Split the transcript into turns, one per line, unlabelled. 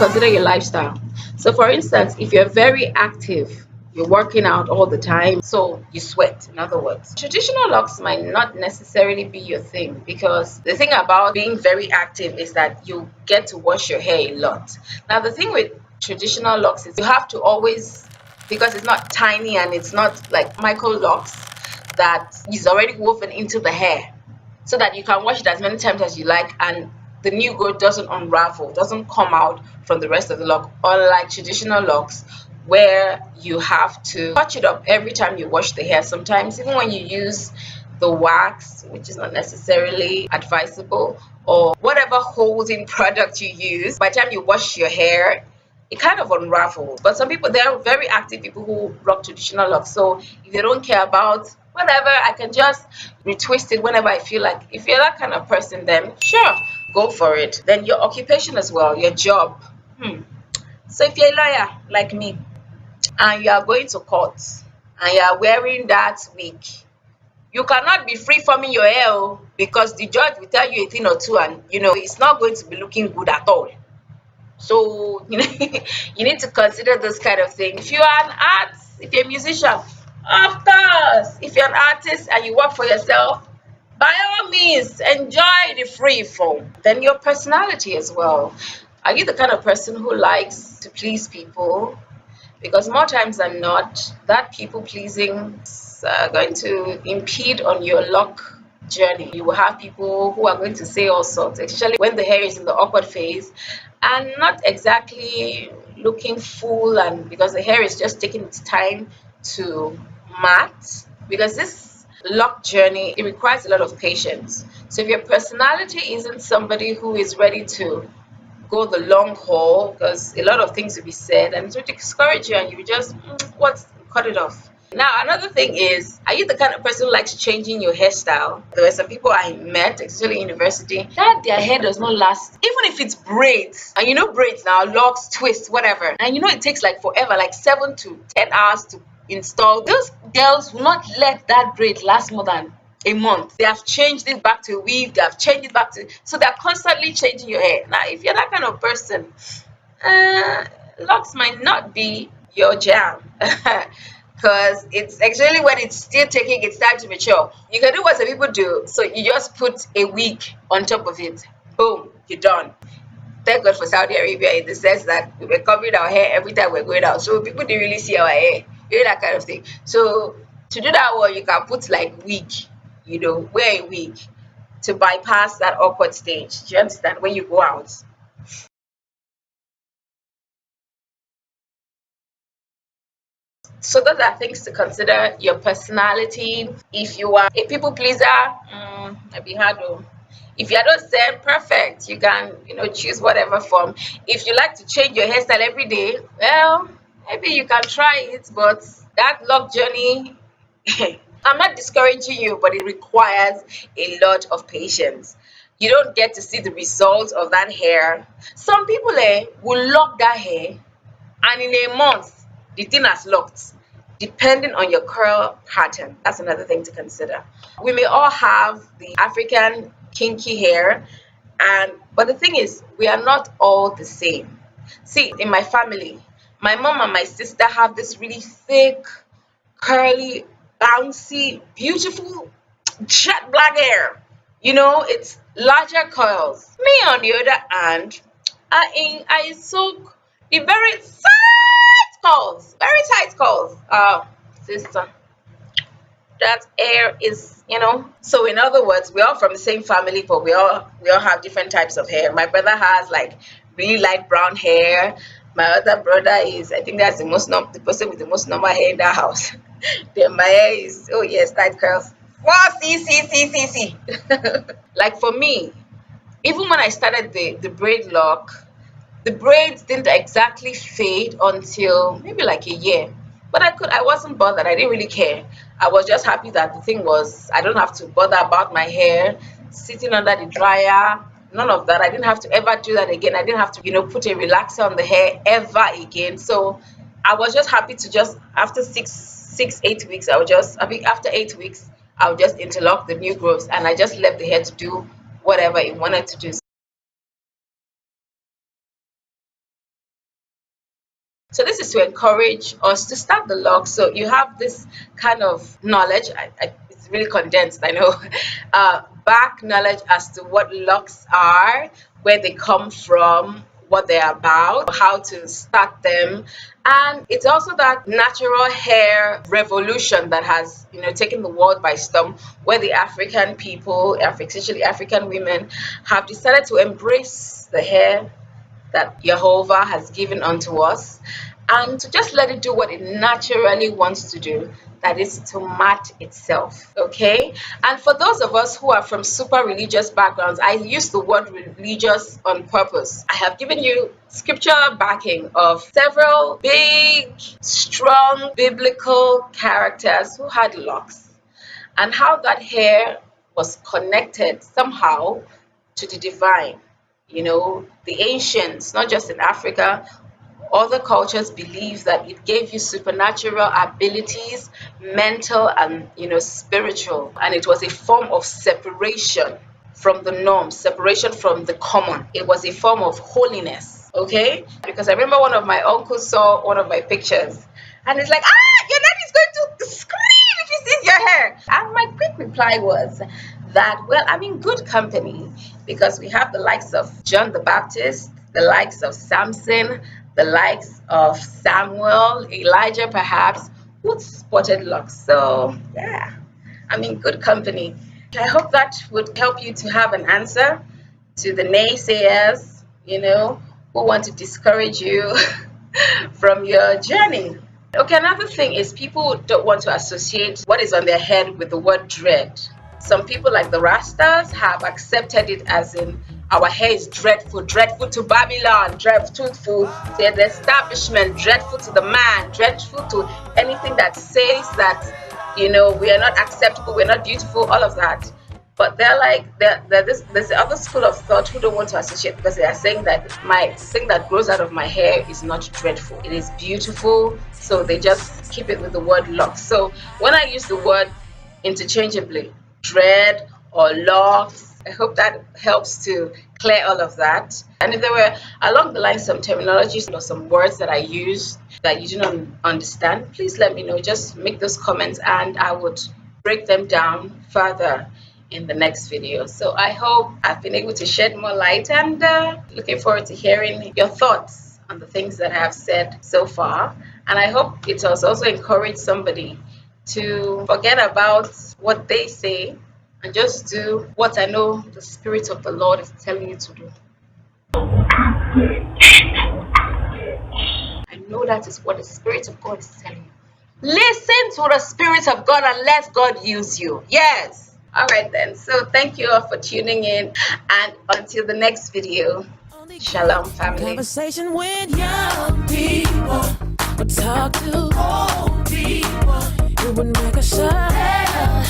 consider your lifestyle. So for instance, if you're very active, you're working out all the time, so you sweat, in other words. Traditional locks might not necessarily be your thing, because the thing about being very active is that you get to wash your hair a lot. Now, the thing with traditional locks is you have to always, because it's not tiny and it's not like micro locks that is already woven into the hair, so that you can wash it as many times as you like and the new growth doesn't unravel, doesn't come out from the rest of the lock, unlike traditional locks where you have to touch it up every time you wash the hair. Sometimes even when you use the wax, which is not necessarily advisable, or whatever holding product you use, by the time you wash your hair, it kind of unravels. But some people, there are very active people who rock traditional locks. So if they don't care about whatever, I can just retwist it whenever I feel like. If you're that kind of person, then sure, go for it. Then your occupation as well, your job. So if you're a lawyer like me and you are going to court and you are wearing that wig, you cannot be free forming your hair because the judge will tell you a thing or two and it's not going to be looking good at all. So you need to consider this kind of thing. If you are an artist, if you're a musician, of course. If you're an artist and you work for yourself, by all means, enjoy the free form. Then your personality as well. Are you the kind of person who likes to please people? Because more times than not, that people pleasing is going to impede on your luck journey. You will have people who are going to say all sorts, especially when the hair is in the awkward phase and not exactly looking full, and because the hair is just taking its time to mat. Because this luck journey, it requires a lot of patience. So if your personality isn't somebody who is ready to go the long haul, because a lot of things will be said and it will discourage you and you just what's cut it off. Now another thing is, are you the kind of person who likes changing your hairstyle? There were some people I met, especially in university, that their hair does not last, even if it's braids. And braids now, locks, twists, whatever, and it takes like forever, like 7 to 10 hours to install. Those girls will not let that braid last more than a month. They have changed it back to a weave, they have changed it back to, so they're constantly changing your hair. Now if you're that kind of person, locks might not be your jam. Because it's actually when it's still taking its time to mature. You can do what some people do, so you just put a wig on top of it, boom, you're done. Thank God for Saudi Arabia in the sense that we were covering our hair every time we're going out, so people didn't really see our hair, that kind of thing. So to do that one, you can put like wig, wear a wig to bypass that awkward stage. Do you understand? When you go out. So those are things to consider. Your personality. If you are a people pleaser, it'd be hard to. If you're not saying perfect, you can choose whatever form. If you like to change your hairstyle every day, well, maybe you can try it. But that love journey, I'm not discouraging you, but it requires a lot of patience. You don't get to see the result of that hair. Some people will lock that hair, and in a month the thing has locked, depending on your curl pattern. That's another thing to consider. We may all have the African kinky hair, and but the thing is, we are not all the same. See, in my family, my mom and my sister have this really thick, curly, bouncy, beautiful jet black hair. It's larger curls. Me, on the other hand, I soak the very tight curls, very tight curls. Sister, that hair is, So in other words, we're all from the same family, but we all have different types of hair. My brother has like really light brown hair. My other brother is, I think that's the person with the most normal hair in the house. Then my hair is, oh yes, tight curls. Wow, see. Like for me, even when I started the braid lock, the braids didn't exactly fade until maybe like a year. But I wasn't bothered. I didn't really care. I was just happy that the thing was, I don't have to bother about my hair sitting under the dryer. None of that. I didn't have to ever do that again. I didn't have to, put a relaxer on the hair ever again. So I was just happy to just, after 8 weeks, after 8 weeks, I would just interlock the new growths and I just left the hair to do whatever it wanted to do. So this is to encourage us to start the locks. So you have this kind of knowledge. It's really condensed, I know. Back knowledge as to what locks are, where they come from, what they're about, how to start them. And it's also that natural hair revolution that has, taken the world by storm, where the African people, especially African women, have decided to embrace the hair that Jehovah has given unto us, and to just let it do what it naturally wants to do, that is to mat itself. Okay. And for those of us who are from super religious backgrounds, I use the word religious on purpose. I have given you scripture backing of several big, strong biblical characters who had locks, and how that hair was connected somehow to the divine. The ancients, not just in Africa, other cultures believe that it gave you supernatural abilities, mental and spiritual, and it was a form of separation from the norm, separation from the common. It was a form of holiness. Okay, because I remember one of my uncles saw one of my pictures, and he's like, your dad is going to scream if he sees your hair. And my quick reply was that, well, I'm in good company, because we have the likes of John the Baptist, the likes of Samson, the likes of Samuel, Elijah perhaps, who spotted locks. So yeah, I'm in good company. I hope that would help you to have an answer to the naysayers, who want to discourage you from your journey. Okay, another thing is people don't want to associate what is on their head with the word dread. Some people, like the Rastas, have accepted it as in, our hair is dreadful, dreadful to Babylon, dreadful to the establishment, dreadful to the man, dreadful to anything that says that, we are not acceptable, we're not beautiful, all of that. But there's the other school of thought who don't want to associate, because they are saying that my thing that grows out of my hair is not dreadful, it is beautiful. So they just keep it with the word locks. So when I use the word interchangeably, dread or locks, I hope that helps to clear all of that. And if there were along the line some terminologies or some words that I use that you do not understand, please let me know. Just make those comments and I would break them down further in the next video. So I hope I've been able to shed more light, and looking forward to hearing your thoughts on the things that I have said so far. And I hope it has also encouraged somebody to forget about what they say and just do what I know the Spirit of the Lord is telling you to do. I know that is what the Spirit of God is telling you. Listen to the Spirit of God and let God use you. Yes. All right then. So thank you all for tuning in, and until the next video, shalom family.
Conversation with young people, but talk to old people. It would make a shine.